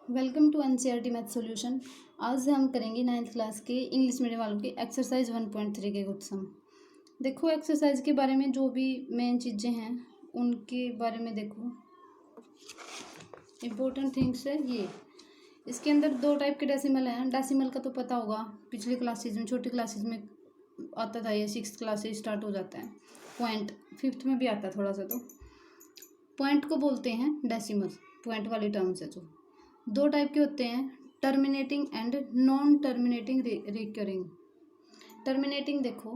Welcome to NCERT math solution. आज हम करेंगे 9th क्लास के इंग्लिश मीडियम वालों की एक्सरसाइज 1.3 के कुछ सम। देखो एक्सरसाइज के बारे में जो भी मेन चीज़ें हैं उनके बारे में देखो। इम्पोर्टेंट थिंग्स है ये। इसके अंदर दो टाइप के डेसिमल हैं। डेसिमल का तो पता होगा, पिछली क्लासेज में छोटी क्लासेज में आता था, ये 6th क्लास से स्टार्ट हो जाता है। पॉइंट 5th में भी आता है थोड़ा सा। तो पॉइंट को बोलते हैं डेसिमल। पॉइंट वाली टर्म्स है जो दो टाइप के होते हैं, terminating and non terminating recurring. Terminating देखो,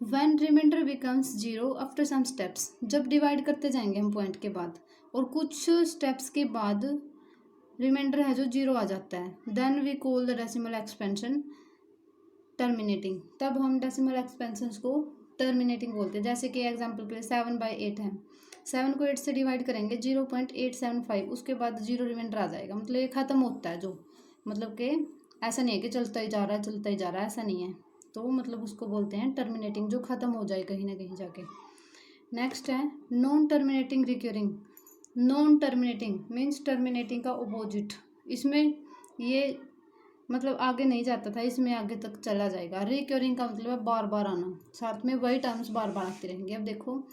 when reminder becomes zero after some steps, जब डिवाइड करते जाएंगे हम पॉइंट के बाद और कुछ स्टेप्स के बाद रिमाइंडर है जो जीरो आ जाता है, then we call the decimal expansion terminating. तब हम डेसिमल एक्सपेंशन को टर्मिनेटिंग बोलते हैं। जैसे कि एग्जाम्पल के लिए 7/8 है, 7 को 8 से डिवाइड करेंगे 0.875, उसके बाद जीरो रिमाइंडर आ जाएगा, मतलब ये ख़त्म होता है। जो मतलब कि ऐसा नहीं है कि चलता ही जा रहा है चलता ही जा रहा है, ऐसा नहीं है। तो मतलब उसको बोलते हैं टर्मिनेटिंग, जो ख़त्म हो जाए कहीं ना कहीं जाके। नेक्स्ट है non terminating recurring. Non terminating means terminating का अपोजिट। इसमें ये मतलब आगे नहीं जाता था, इसमें आगे तक चला जाएगा। रिकरिंग का मतलब है बार बार आना, साथ में वही टर्म्स बार बार आती रहेंगे। अब देखो,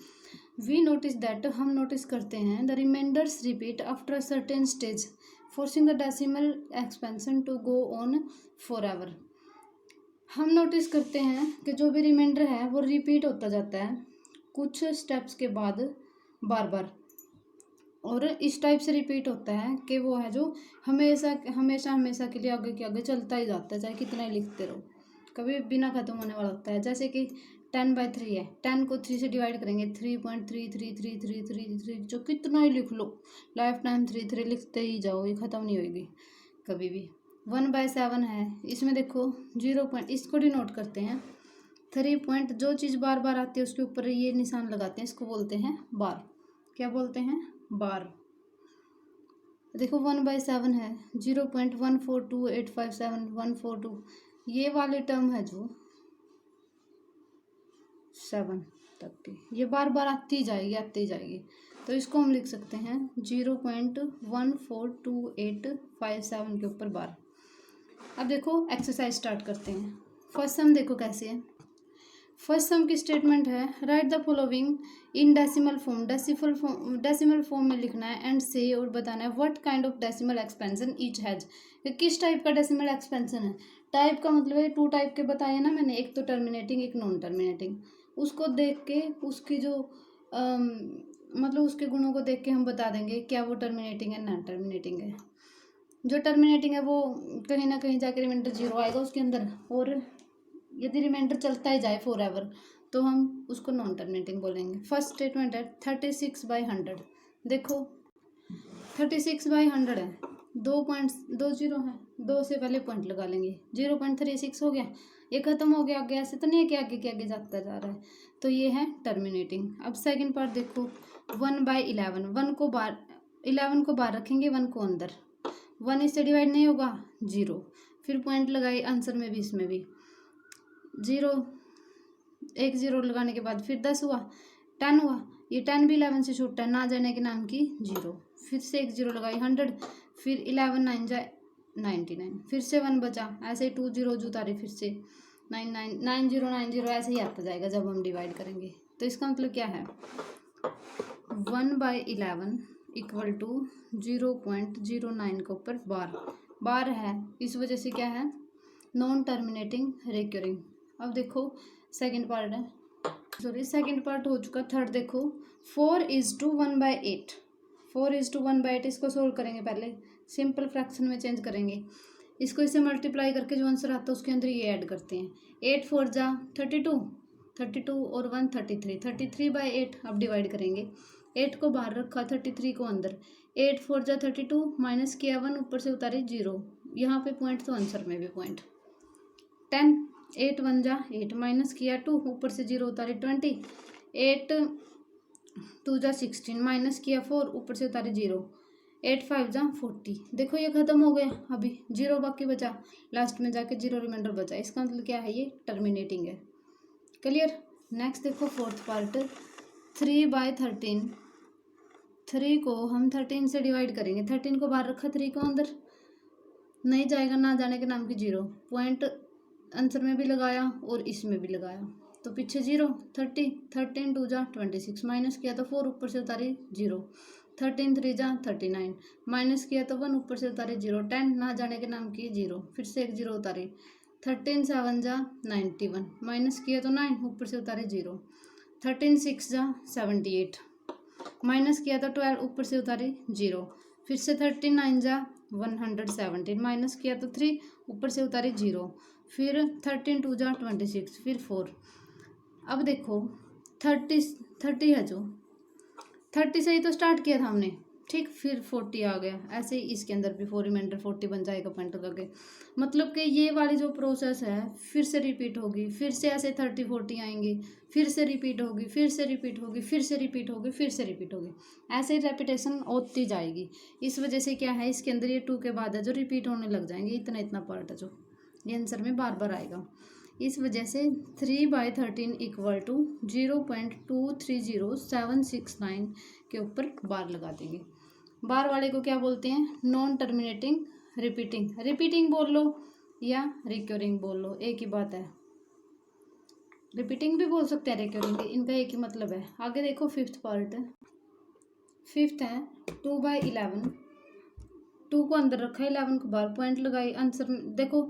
वी नोटिस दैट, हम नोटिस करते हैं, the remainders repeat after a certain stage forcing the decimal expansion to go on forever. हम नोटिस करते हैं कि जो भी रिमाइंडर है वो रिपीट होता जाता है कुछ स्टेप्स के बाद बार बार, और इस टाइप से रिपीट होता है कि वो है जो हमेशा हमेशा हमेशा के लिए आगे के आगे चलता ही जाता है, चाहे कितना ही लिखते रहो, कभी बिना खत्म होने वाला होता है। जैसे कि 10/3 है, 10 को 3 से डिवाइड करेंगे 3.3333333, जो कितना ही लिख लो, लाइफ टाइम 3 लिखते ही जाओ, ये ख़त्म नहीं होगी कभी भी। 1/7 है, इसमें देखो 0 पॉइंट, इसको डिनोट करते हैं 3 पॉइंट, जो चीज़ बार बार आती है उसके ऊपर ये निशान लगाते हैं, इसको बोलते हैं बार। क्या बोलते हैं? बार। देखो 1/7 है, 0.142857142, ये वाली टर्म है जो 7 तक की, ये बार बार आती जाएगी। तो इसको हम लिख सकते हैं 0.142857 के ऊपर बार। अब देखो एक्सरसाइज स्टार्ट करते हैं। फर्स्ट सम देखो कैसे है। फर्स्ट सम की स्टेटमेंट है, right the following in decimal form. Decimal form में लिखना है एंड से, और बताना है what kind of decimal expansion each has, किस टाइप का डेसिमल एक्सपेंशन है। टाइप का मतलब है टू टाइप के बताए ना मैंने, एक तो टर्मिनेटिंग एक नॉन टर्मिनेटिंग। उसको देख के उसकी जो मतलब उसके गुणों को देख के हम बता देंगे क्या वो टर्मिनेटिंग है नॉन टर्मिनेटिंग है। जो टर्मिनेटिंग है वो कहीं ना कहीं जाकर रिमाइंडर जीरो आएगा उसके अंदर, और यदि रिमाइंडर चलता ही जाए फॉर एवर तो हम उसको नॉन टर्मिनेटिंग बोलेंगे। फर्स्ट स्टेटमेंट है 36/100। देखो 36/100 है, 2.20 है, 2 से पहले पॉइंट लगा लेंगे, 0.36 हो गया, ये खत्म हो गया। आगे ऐसे तो नहीं है कि आगे के आगे जाता जा रहा है, तो ये है टर्मिनेटिंग। अब सेकंड पार्ट देखो, 1/11, 1 को बाहर, 11 को बाहर रखेंगे, 1 को अंदर, 1 इससे डिवाइड नहीं होगा, जीरो, फिर पॉइंट लगाए आंसर में भी, इसमें भी जीरो, एक जीरो लगाने के बाद फिर 10 हुआ, 10 हुआ, ये 10 भी 11 से छूटता है, ना जाने के नाम की जीरो, फिर से एक जीरो लगाई 100, फिर 11 9 जाए 99, फिर से 1 बचा, ऐसे ही 2 जीरो उतारे, फिर से 9090 ऐसे ही आता जाएगा जब हम डिवाइड करेंगे। तो इसका मतलब क्या है, 1/11 इक्वल टू 0.09 के ऊपर बार है, इस वजह से क्या है, नॉन टर्मिनेटिंग रिकरिंग। अब देखो सेकंड पार्ट है, सॉरी सेकंड पार्ट हो चुका। थर्ड देखो, 4:1/8, 4:1/8, इसको सोल्व करेंगे, पहले सिंपल फ्रैक्शन में चेंज करेंगे, इसको इससे मल्टीप्लाई करके जो आंसर आता है उसके अंदर ये ऐड करते हैं। 8 4 जा 32, 32 और 1 33, 33/8। अब डिवाइड करेंगे, 8 को बाहर रखा, 33 को अंदर, 8 4 जा 32, माइनस किया 1, ऊपर से उतारे जीरो, यहाँ पे पॉइंट तो आंसर में भी पॉइंट। 10, 8 1 जा 8, माइनस किया 2, ऊपर से जीरो उतारे 20, 8 2 जा 16, माइनस किया 4, ऊपर से उतारे जीरो, 8 5 जा 40। देखो ये खत्म हो गया, अभी जीरो बाकी बचा, लास्ट में जाके जीरो रिमाइंडर बचा, इसका मतलब क्या है, ये टर्मिनेटिंग है। क्लियर। नेक्स्ट देखो फोर्थ पार्ट, 3/13, 3 को हम 13 से डिवाइड करेंगे। 13 को बाहर रखा, 3 को अंदर नहीं जाएगा, ना जाने के नाम की 0। पॉइंट आंसर में भी लगाया और इसमें भी लगाया, तो पीछे 0। 30, 13 2 जा 26, माइनस किया तो 4, ऊपर से उतारी 0। 13 3 जा 39, माइनस किया तो 1, ऊपर से उतारी 0। 10, ना जाने के नाम की 0, फिर से एक 0 उतारी। 13 7 जा 91, माइनस किया तो 9, ऊपर से उतारे 0। 13 6 जा 78, माइनस किया तो 12, ऊपर से उतारे 0। फिर से 13 9 जा 117, माइनस किया तो 3, ऊपर से उतारे 0। फिर 13 2 जा 26, फिर 4। अब देखो 30 है, जो 30 से ही तो स्टार्ट किया था हमने, ठीक। फिर 40 आ गया, ऐसे ही इसके अंदर भी 4 रिमाइंडर 40 बन जाएगा पॉइंट करके। मतलब कि ये वाली जो प्रोसेस है फिर से रिपीट होगी, फिर से ऐसे 30 40 आएंगे, फिर से रिपीट होगी, फिर से रिपीट होगी, फिर से रिपीट होगी, फिर से रिपीट होगी, ऐसे ही रेपिटेशन होती जाएगी। इस वजह से क्या है, इसके अंदर ये 2 के बाद है जो रिपीट होने लग जाएंगे, इतना इतना पार्ट है जो ये आंसर में बार बार आएगा। इस वजह से 3/13 इक्वल टू 0.230769 के ऊपर बार लगा देंगे। बार वाले को क्या बोलते हैं, नॉन टर्मिनेटिंग रिपीटिंग। रिपीटिंग बोल लो या रिक्योरिंग बोल लो, एक ही बात है। रिपीटिंग भी बोल सकते हैं, रिक्योरिंग भी, इनका एक ही मतलब है। आगे देखो फिफ्थ पार्ट है। फिफ्थ है 2/11, 2 को अंदर रखा, 11 को बाहर, पॉइंट लगाई, आंसर में देखो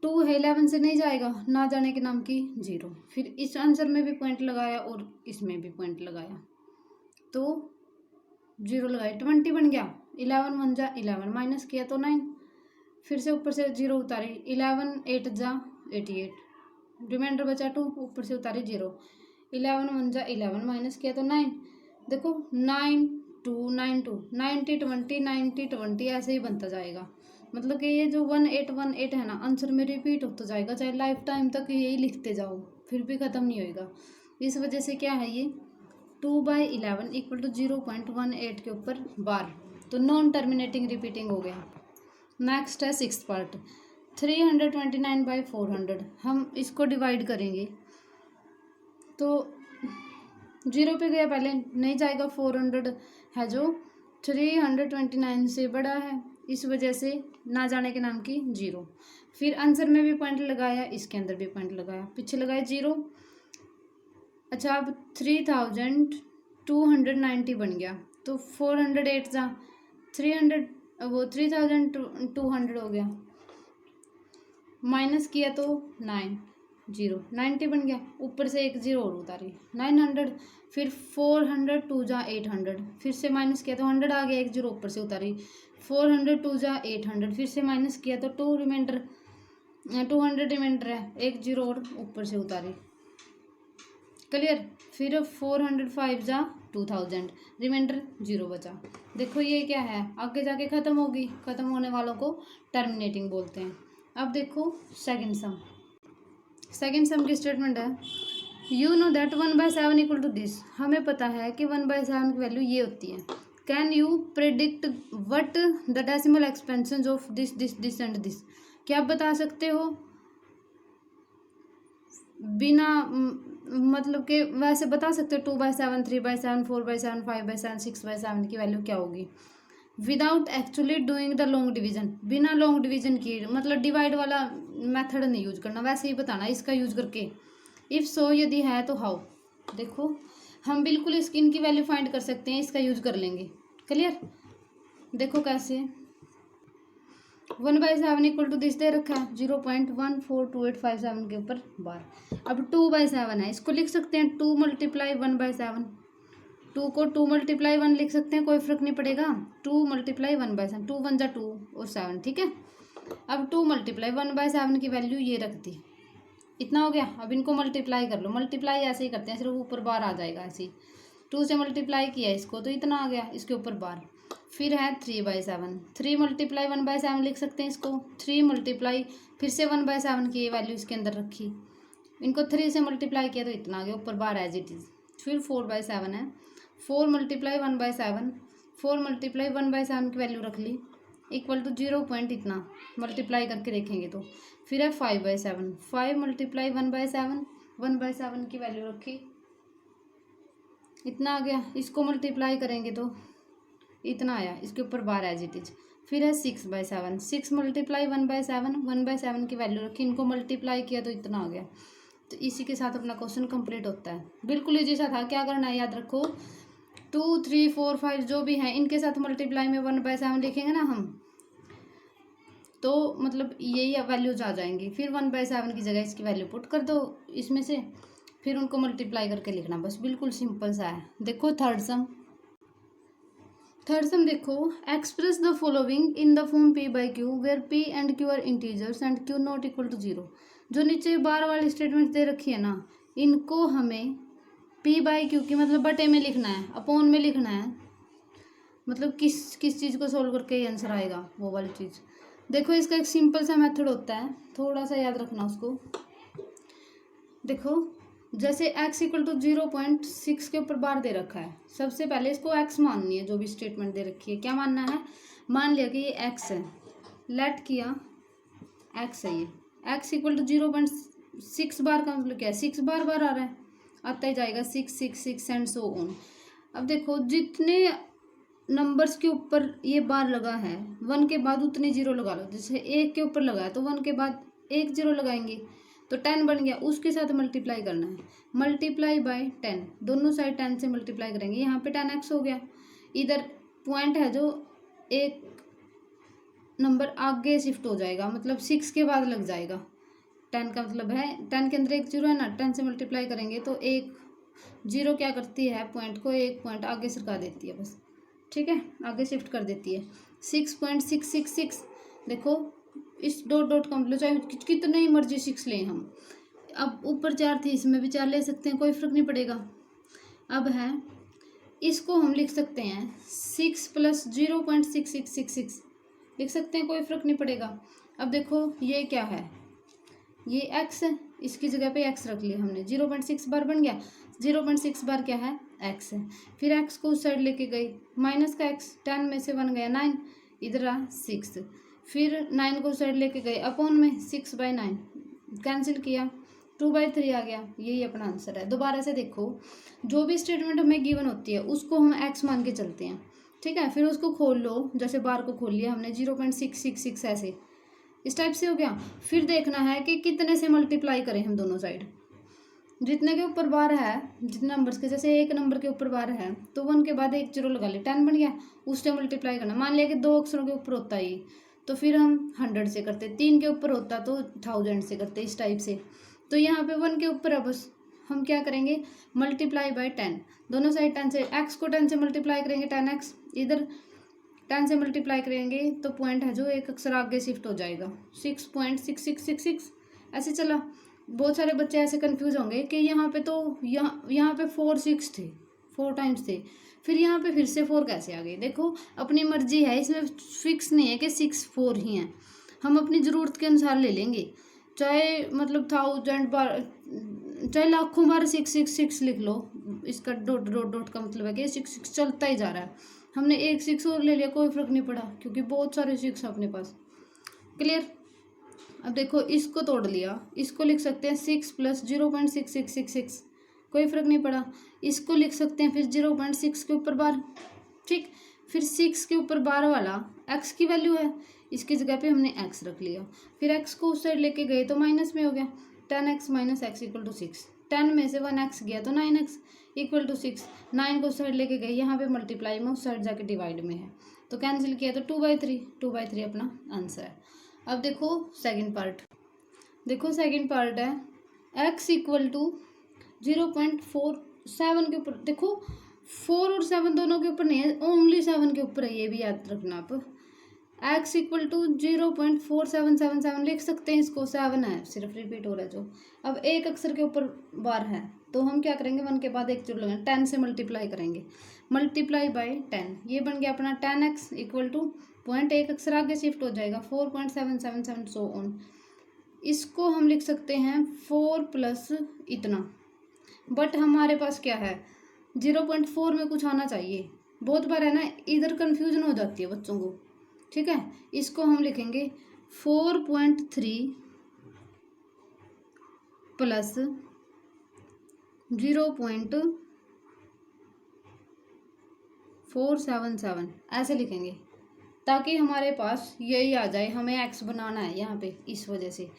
2 है, 11 से नहीं जाएगा, ना जाने के नाम की 0। फिर इस आंसर में भी पॉइंट लगाया और इसमें भी पॉइंट लगाया, तो 0 लगाए, 20 बन गया। 11 1 जा 11, माइनस किया तो 9, फिर से ऊपर से 0 उतारी। 11 8 जा 88, रिमाइंडर बचा 2, ऊपर से उतारी 0। 11 1 जा 11, माइनस किया तो 9, देखो 9 2 9 2 90 20 90 20 ऐसे ही बनता जाएगा। मतलब कि ये जो 1818 है ना, आंसर में रिपीट होता जाएगा, चाहे लाइफ टाइम तक यही लिखते जाओ, फिर भी ख़त्म नहीं होएगा। इस वजह से क्या है, ये 2/11 इक्वल टू 0.18 के ऊपर बार, तो नॉन टर्मिनेटिंग रिपीटिंग हो गया। नेक्स्ट है सिक्स्थ पार्ट, 329/400। हम इसको डिवाइड करेंगे तो 0 पे गया, पहले नहीं जाएगा, 400 है जो 329 से बड़ा है, इस वजह से ना जाने के नाम की 0। फिर आंसर में भी पॉइंट लगाया, इसके अंदर भी पॉइंट लगाया, पीछे लगाया 0। अच्छा, अब 3290 बन गया, तो 408 जा 300, वो 3200 हो गया, माइनस किया तो 9 0 90 बन गया, ऊपर से एक 0 और उतारी 900। फिर 400 2 जा 800, फिर से माइनस किया तो 100 आ गया, एक 0 ऊपर से उतारी। 400 2 जा 800, फिर से माइनस किया तो 2 रिमाइंडर 200 रिमाइंडर है, एक 0 और ऊपर से उतारी। क्लियर। फिर 405 जा 2000, रिमाइंडर 0 बचा। देखो ये क्या है, आगे जाके ख़त्म होगी, ख़त्म होने वालों को टर्मिनेटिंग बोलते हैं। अब देखो सेकंड सम। सेकंड सम की स्टेटमेंट है, you know that 1/7 equal to this. हमें पता है कि 1/7 की वैल्यू ये होती है। Can you predict what the decimal expansion of this this this and this. क्या आप बता सकते हो बिना मतलब कि वैसे बता सकते हो 2/7 3/7 4/7 5/7 6/7 की वैल्यू क्या होगी, without actually doing the long division. बिना लॉन्ग डिवीजन किए, मतलब डिवाइड वाला मेथड नहीं यूज करना, वैसे ही बताना इसका यूज करके। इफ सो, यदि है तो हाउ। देखो हम बिल्कुल इनकी वैल्यू फाइंड कर सकते हैं, इसका यूज कर लेंगे। क्लियर। देखो कैसे, 1/7 इक्वल टू दिस दे रखा है 0.142857 के ऊपर बार। अब 2/7 है, इसको लिख सकते हैं 2 × 1/7। 2 को 2 × 1 लिख सकते हैं, कोई फर्क नहीं पड़ेगा। 2 × 1/7, 2 1 जा 2 और 7, ठीक है। अब 2 × 1/7 की वैल्यू ये रख दी, इतना हो गया। अब इनको मल्टीप्लाई कर लो, मल्टीप्लाई ऐसे ही करते हैं, सिर्फ ऊपर बार आ जाएगा ऐसे ही। 2 से मल्टीप्लाई किया इसको तो इतना आ गया, इसके ऊपर बार। फिर है 3/7, 3 × 1/7 लिख सकते हैं इसको। 3 मल्टीप्लाई, फिर से 1/7 की ये वैल्यू इसके अंदर रखी, इनको 3 से मल्टीप्लाई किया तो इतना आ गया, ऊपर बार एज इट इज़। फिर 4/7 है, 4 × 1/7, 4 × 1/7 की वैल्यू रख ली, इक्वल टू 0 पॉइंट इतना, मल्टीप्लाई करके देखेंगे तो। फिर है 5/7, 5 × 1/7, 1/7 की वैल्यू रखी, इतना आ गया, इसको मल्टीप्लाई करेंगे तो इतना आया, इसके ऊपर बार एज इट इज। फिर है 6/7, 6 मल्टीप्लाई 1/7, 1/7 की वैल्यू रखी, इनको मल्टीप्लाई किया तो इतना आ गया। तो इसी के साथ अपना क्वेश्चन कंप्लीट होता है। बिल्कुल इजी सा था। क्या करना है याद रखो, 2 3 4 5 जो भी हैं इनके साथ मल्टीप्लाई में 1/7 लिखेंगे ना हम, तो मतलब यही वैल्यूज आ जाएंगी। फिर 1/7 की जगह इसकी वैल्यू पुट कर दो इसमें से, फिर उनको मल्टीप्लाई करके लिखना, बस बिल्कुल सिंपल सा है। देखो थर्ड सम देखो, express the following in the form p/q where p and q are integers and q not equal to 0। जो नीचे बार वाली स्टेटमेंट दे रखी है ना, इनको हमें p/q की मतलब बटे में लिखना है, अपॉन में लिखना है, मतलब किस किस चीज़ को सोल्व करके ये आंसर आएगा वो वाली चीज़। देखो इसका एक सिंपल सा मेथड होता है, थोड़ा सा याद रखना उसको। देखो जैसे x इक्वल टू 0.6 के ऊपर बार दे रखा है, सबसे पहले इसको x माननी है। जो भी स्टेटमेंट दे रखी है क्या मानना है, मान लिया कि ये x है, लेट किया x है, ये x इक्वल टू 0.6 बार का मतलब क्या है, 6 बार बार आ रहा है, आता ही जाएगा 6 6 6 एंड सो ऑन। अब देखो जितने नंबर्स के ऊपर ये बार लगा है, 1 के बाद उतने 0 लगा लो। जैसे 1 के ऊपर लगा है तो 1 के बाद 1 0 लगाएंगे तो 10 बन गया, उसके साथ मल्टीप्लाई करना है, मल्टीप्लाई बाय 10, दोनों साइड 10 से मल्टीप्लाई करेंगे, यहाँ पे 10x हो गया। इधर पॉइंट है जो एक नंबर आगे शिफ्ट हो जाएगा, मतलब 6 के बाद लग जाएगा। 10 का मतलब है 10 के अंदर एक 0 है ना, 10 से मल्टीप्लाई करेंगे तो एक 0 क्या करती है, पॉइंट को एक पॉइंट आगे सरका देती है बस, ठीक है, आगे शिफ्ट कर देती है। 6.666 देखो इस डॉट डॉट का मतलब चाहे कितने ही मर्जी 6 लें हम, अब ऊपर 4 थी इसमें भी 4 ले सकते हैं, कोई फर्क नहीं पड़ेगा। अब है इसको हम लिख सकते हैं 6 + 0.6666 लिख सकते हैं, कोई फर्क नहीं पड़ेगा। अब देखो ये क्या है, ये x है, इसकी जगह पे x रख लिया हमने, 0.6 बार बन गया, 0.6 बार क्या है, x है। फिर x को उस साइड लेके गई, माइनस का x, 10 में से 1 गया 9, इधर आ 6, फिर 9 को उस साइड लेके गए, अपॉन में 6/9 कैंसिल किया, 2/3 आ गया, यही अपना आंसर है। दोबारा से देखो, जो भी स्टेटमेंट हमें गिवन होती है उसको हम x मान के चलते हैं, ठीक है, फिर उसको खोल लो, जैसे बार को खोल लिया हमने 0.666 ऐसे, इस टाइप से हो गया। फिर देखना है कि कितने से मल्टीप्लाई करें हम दोनों साइड, जितने के ऊपर बार है, जितने नंबर्स के, जैसे एक नंबर के ऊपर बार है तो 1 के बाद एक 0 लगा ले, 10 बन गया, उससे मल्टीप्लाई करना। मान लिया कि 2 अक्षरों के ऊपर होता है तो फिर हम 100 से करते, 3 के ऊपर होता तो 1000 से करते, इस टाइप से। तो यहाँ पे 1 के ऊपर है, बस हम क्या करेंगे, मल्टीप्लाई बाय 10, दोनों साइड 10 से, x को 10 से मल्टीप्लाई करेंगे 10x, इधर 10 से मल्टीप्लाई करेंगे तो पॉइंट है जो एक अक्षर आगे शिफ्ट हो जाएगा, 6.6666 ऐसे चला। बहुत सारे बच्चे ऐसे कंफ्यूज होंगे कि यहाँ पे तो यहाँ पे 4 6 थे, 4 टाइम्स थे, फिर यहाँ पे फिर से 4 कैसे आ गए। देखो अपनी मर्जी है, इसमें फिक्स नहीं है कि 6 4 ही हैं, हम अपनी ज़रूरत के अनुसार ले लेंगे, चाहे मतलब 1000 बार, चाहे लाखों बार 666 लिख लो, इसका डॉट डॉट डॉट का मतलब है कि 6 चलता ही जा रहा है। हमने एक 6 और ले लिया, कोई फर्क नहीं पड़ा, क्योंकि बहुत सारे 6 अपने पास। क्लियर। अब देखो इसको तोड़ लिया, इसको लिख सकते हैं 6 + 0.6666, कोई फर्क नहीं पड़ा। इसको लिख सकते हैं फिर 0.6 के ऊपर बार, ठीक, फिर 6 के ऊपर बार वाला x की वैल्यू है, इसकी जगह पे हमने x रख लिया, फिर x को उस साइड लेके गए तो माइनस में हो गया, 10x - x = 6, 10 में से 1x गया तो 9x = 6, 9 को उस साइड लेके गए, यहाँ पे मल्टीप्लाई में उस साइड जाके डिवाइड में है तो कैंसिल किया तो 2/3 अपना आंसर है। अब देखो सेकंड पार्ट, देखो सेकंड पार्ट है x = 0.47 के ऊपर, देखो 4 और 7 दोनों के ऊपर नहीं है, ओनली 7 के ऊपर है, ये भी याद रखना आप। x = 0.4777 लिख सकते हैं, इसको 7 है सिर्फ रिपीट हो रहा है जो। अब एक अक्षर के ऊपर बार है तो हम क्या करेंगे, 1 के बाद एक 0 लगाएंगे, 10 से मल्टीप्लाई करेंगे, मल्टीप्लाई बाय 10, ये बन गया अपना 10x = पॉइंट एक अक्षर आगे शिफ्ट हो जाएगा 4.777 सो ऑन। इसको हम लिख सकते हैं 4 प्लस इतना, बट हमारे पास क्या है 0.4 में कुछ आना चाहिए, बहुत बार है ना इधर कन्फ्यूजन हो जाती है बच्चों को, ठीक है। इसको हम लिखेंगे 4.3 प्लस 0.4 477 ऐसे लिखेंगे ताकि हमारे पास यही आ जाए, हमें एक्स बनाना है यहाँ पे, इस वजह से।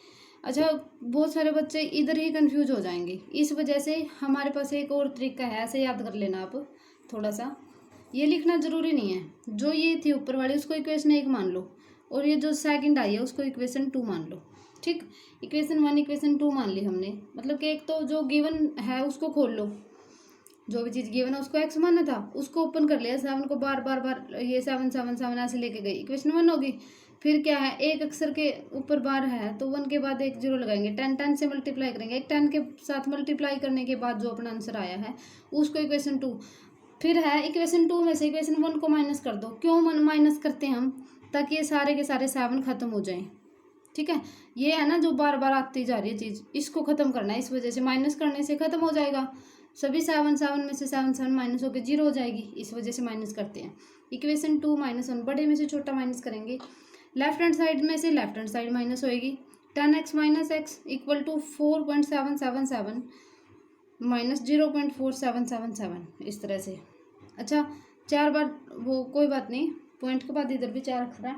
अच्छा, बहुत सारे बच्चे इधर ही कंफ्यूज हो जाएंगे, इस वजह से हमारे पास एक और तरीका है, ऐसे याद कर लेना आप थोड़ा सा। ये लिखना ज़रूरी नहीं है, जो ये थी ऊपर वाली उसको इक्वेशन 1 मान लो, और ये जो सेकंड आई है उसको इक्वेशन 2 मान लो। ठीक, इक्वेशन 1 इक्वेशन 2 मान ली हमने, मतलब कि एक तो जो गिवन है उसको खोल लो, जो भी चीज़ गिवन है उसको एक्स माना था, उसको ओपन कर लिया, 7 को बार बार बार ये 7 7 7 ऐसे लेके गई, इक्वेशन 1 होगी। फिर क्या है, एक अक्षर के ऊपर बार है तो 1 के बाद एक जीरो लगाएंगे, 10 से मल्टीप्लाई करेंगे, एक 10 के साथ मल्टीप्लाई करने के बाद जो अपना आंसर आया है उसको इक्वेशन 2। फिर है इक्वेशन 2 में से इक्वेशन 1 को माइनस कर दो। क्यों माइनस करते हैं हम, ताकि ये सारे के सारे 7 खत्म हो जाएं। ठीक है, ये है ना जो बार बार आती जा रही है चीज़, इसको खत्म करना है, इस वजह से माइनस करने से खत्म हो जाएगा। सभी 7 में से 7 माइनस होकर 0 हो जाएगी, इस वजह से माइनस करते हैं। इक्वेशन 2 -1, बड़े में से छोटा माइनस करेंगे, लेफ्ट हैंड साइड में से लेफ्ट हैंड साइड माइनस होएगी। 10x - x equal to 4.777 minus 0.4777, इस तरह से। अच्छा, 4 बार वो कोई बात नहीं, पॉइंट के बाद इधर भी 4 अक्षर है,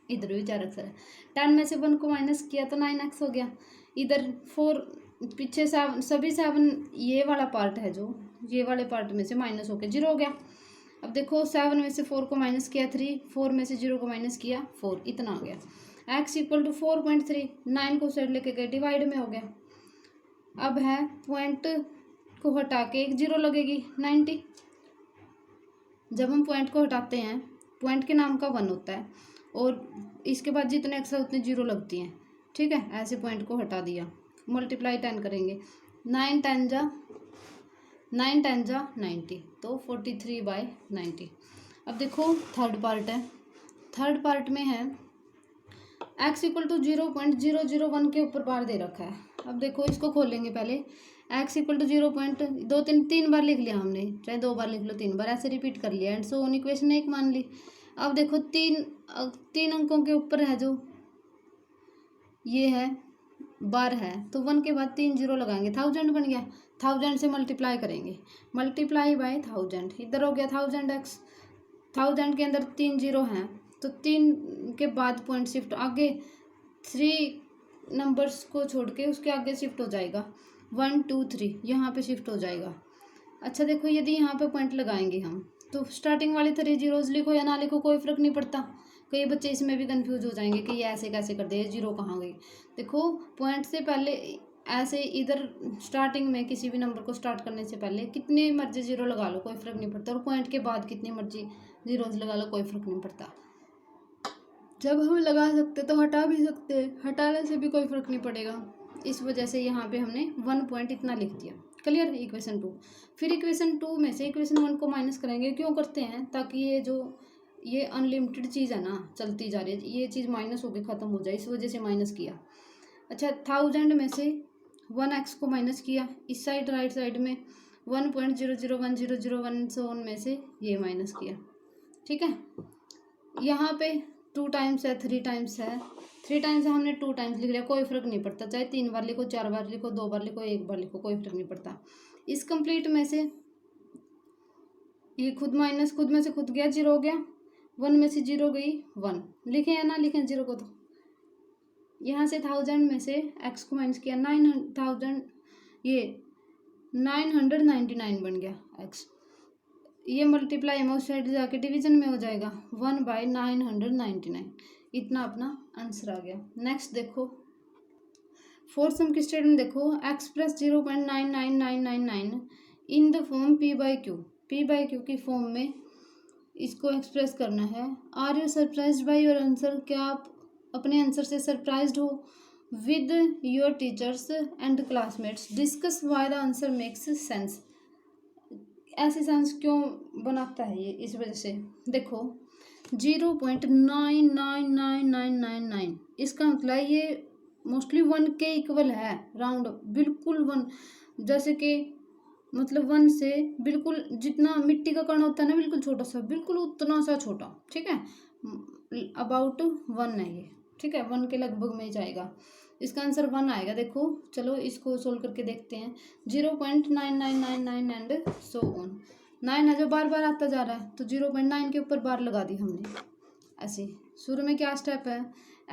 इधर भी 4 अक्षर है। 10 में से 1 को माइनस किया तो 9x हो गया। इधर 4 पीछे 7, सभी 7 ये वाला पार्ट है, जो ये वाले पार्ट में से माइनस होकर 0 हो गया। अब देखो 7 में से 4 को माइनस किया 3, 4 में से 0 को माइनस किया 4, इतना हो गया। x इक्वल टू 4.3, 9 को साइड लेके गए, डिवाइड में हो गया। अब है पॉइंट को हटा के एक 0 लगेगी, 90। जब हम पॉइंट को हटाते हैं, पॉइंट के नाम का 1 होता है और इसके बाद जितने अक्षर उतने 0 लगती हैं। ठीक है, ऐसे पॉइंट को हटा दिया, मल्टीप्लाई 10 करेंगे, 9 10 जा 90, तो 43/90। अब देखो थर्ड पार्ट है, थर्ड पार्ट में है x इक्वल टू 0.001 के ऊपर बार दे रखा है। अब देखो इसको खोलेंगे, पहले x इक्वल टू 0.3 बार लिख लिया हमने, चाहे 2 बार लिख लो, 3 बार ऐसे रिपीट कर लिया, एंड सो ऑन, इक्वेशन 1 मान ली। अब देखो तीन अंकों के ऊपर है जो ये है बार है, तो 1 के बाद 3 0 लगाएंगे, 1000 बन गया। 1000 से मल्टीप्लाई करेंगे, मल्टीप्लाई बाय 1000, इधर हो गया 1000x। 1000 के अंदर 3 0 हैं, तो 3 के बाद पॉइंट शिफ्ट आगे, 3 नंबर्स को छोड़ के उसके आगे शिफ्ट हो जाएगा, 1 2 3 यहाँ पे शिफ्ट हो जाएगा। अच्छा देखो, यदि यहाँ पे पॉइंट लगाएंगे हम, तो स्टार्टिंग वाले 3 जीरोज लिखो या ना लिखो कोई फर्क नहीं पड़ता। कई बच्चे इसमें भी कंफ्यूज हो जाएंगे कि ये ऐसे कैसे कर दे, ये 0 कहाँ गई। देखो पॉइंट से पहले ऐसे इधर स्टार्टिंग में किसी भी नंबर को स्टार्ट करने से पहले कितने मर्जी 0 लगा लो, कोई फर्क नहीं पड़ता, और पॉइंट के बाद कितनी मर्जी जीरोज लगा लो, कोई फर्क नहीं पड़ता। जब हम लगा सकते तो हटा भी सकते हैं, हटाने से भी कोई फर्क नहीं पड़ेगा। इस वजह से यहाँ पे हमने 1 पॉइंट इतना लिख दिया। Clear, equation 2। फिर इक्वेशन 2 में से इक्वेशन 1 को माइनस करेंगे। क्यों करते हैं, ताकि ये अनलिमिटेड चीज़ है ना, चलती जा रही है, ये चीज़ माइनस होकर ख़त्म हो जाए, इस वजह से माइनस किया। अच्छा, 1000 में से 1x को माइनस किया, इस साइड राइट साइड में 1.001001 सो ऑन में से ये माइनस किया। ठीक है, यहाँ पे 2 टाइम्स है, 3 टाइम्स है, 3 टाइम्स है, हमने 2 टाइम्स लिख लिया, कोई फर्क नहीं पड़ता, चाहे 3 बार लिखो, 4 बार लिखो, 2 बार लिखो, 1 बार लिखो, कोई फर्क नहीं पड़ता। इस कंप्लीट में से ये खुद माइनस, खुद में से खुद गया, 0 हो गया, 1 में से 0 गई 1, लिखें या ना लिखें 0 को, तो यहाँ से 1000 में से x को माइनस किया, 9000, ये 999 बन गया x, ये मल्टीप्लाई में उस साइड जाके डिवीजन में हो जाएगा, 1/999, इतना अपना आंसर आ गया। नेक्स्ट देखो, फोर्थ सम की स्टेटमेंट देखो, x + 0.99999 in the form p/q, p/q की फॉर्म में इसको एक्सप्रेस करना है। Are you surprised by your answer, क्या आप अपने आंसर से सरप्राइज्ड हो। With your teachers and classmates discuss why the answer makes sense, ऐसे सेंस क्यों बनाता है ये, इस वजह से। देखो 0.99999, इसका मतलब ये मोस्टली 1 के इक्वल है, राउंड बिल्कुल 1, जैसे कि मतलब 1 से बिल्कुल जितना मिट्टी का कण होता है ना, बिल्कुल छोटा सा, बिल्कुल उतना सा छोटा। ठीक है, अबाउट 1 है ये। ठीक है, 1 के लगभग में ही जाएगा, इसका आंसर 1 आएगा। देखो चलो इसको सोल्व करके देखते हैं, 0.9999 एंड सो ऑन। 9 है जो बार बार आता जा रहा है, तो 0.9 के ऊपर बार लगा दी हमने। ऐसे शुरू में क्या स्टेप है,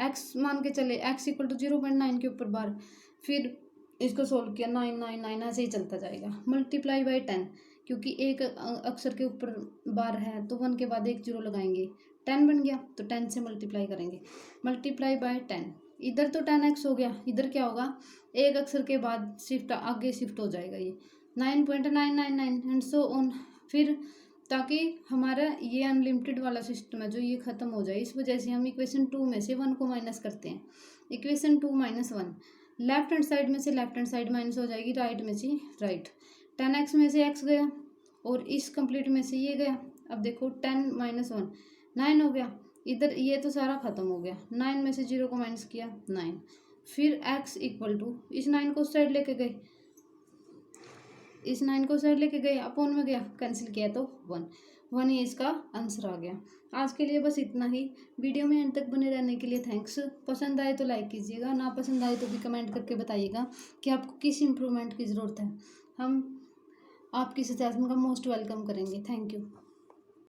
x मान के चले, x इक्वल टू 0.9 के ऊपर बार, फिर इसको सोल्व किया, 9 9 9 ऐसे ही चलता जाएगा। मल्टीप्लाई बाई 10, क्योंकि एक अक्षर के ऊपर बार है तो 1 के बाद एक जीरो लगाएंगे, 10 बन गया, तो 10 से मल्टीप्लाई करेंगे। मल्टीप्लाई बाय 10, इधर तो 10x हो गया, इधर क्या होगा, एक अक्षर के बाद शिफ्ट आगे शिफ्ट हो जाएगा, ये 9.999 एंड सो ऑन। फिर ताकि हमारा ये अनलिमिटेड वाला सिस्टम है जो ये ख़त्म हो जाए, इस वजह से हम इक्वेशन 2 में से 1 को माइनस करते हैं। Equation 2 minus 1, left hand side में से लेफ्ट हैंड साइड माइनस हो जाएगी, राइट में से राइट। 10x में से x गया और इस कंप्लीट में से ये गया। अब देखो 10 माइनस 1 9 हो गया, इधर ये तो सारा खत्म हो गया, 9 में से 0 को माइनस किया 9। फिर x इक्वल टू, इस 9 को साइड लेके गए, इस 9 को साइड लेके गए, अपॉन में गया, कैंसिल किया तो 1 ही इसका आंसर आ गया। आज के लिए बस इतना ही। वीडियो में अंत तक बने रहने के लिए थैंक्स। पसंद आए तो लाइक कीजिएगा, ना पसंद आए तो भी कमेंट करके बताइएगा कि आपको किस इम्प्रूवमेंट की ज़रूरत है। हम आपकी सजेशन का मोस्ट वेलकम करेंगे। Thank you.